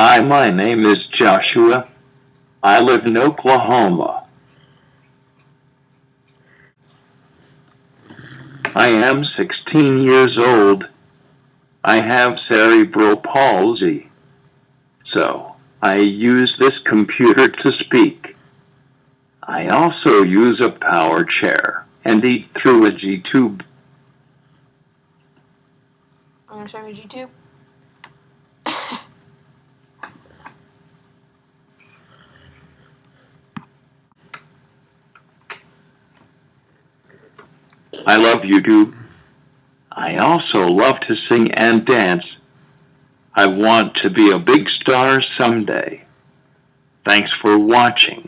Hi, my name is Joshua. I live in Oklahoma. I am 16 years old. I have cerebral palsy, so I use this computer to speak. I also use a power chair and eat through a G-tube. I'm going to show you G-tube. I love YouTube. I also love to sing and dance. I want to be a big star someday. Thanks for watching.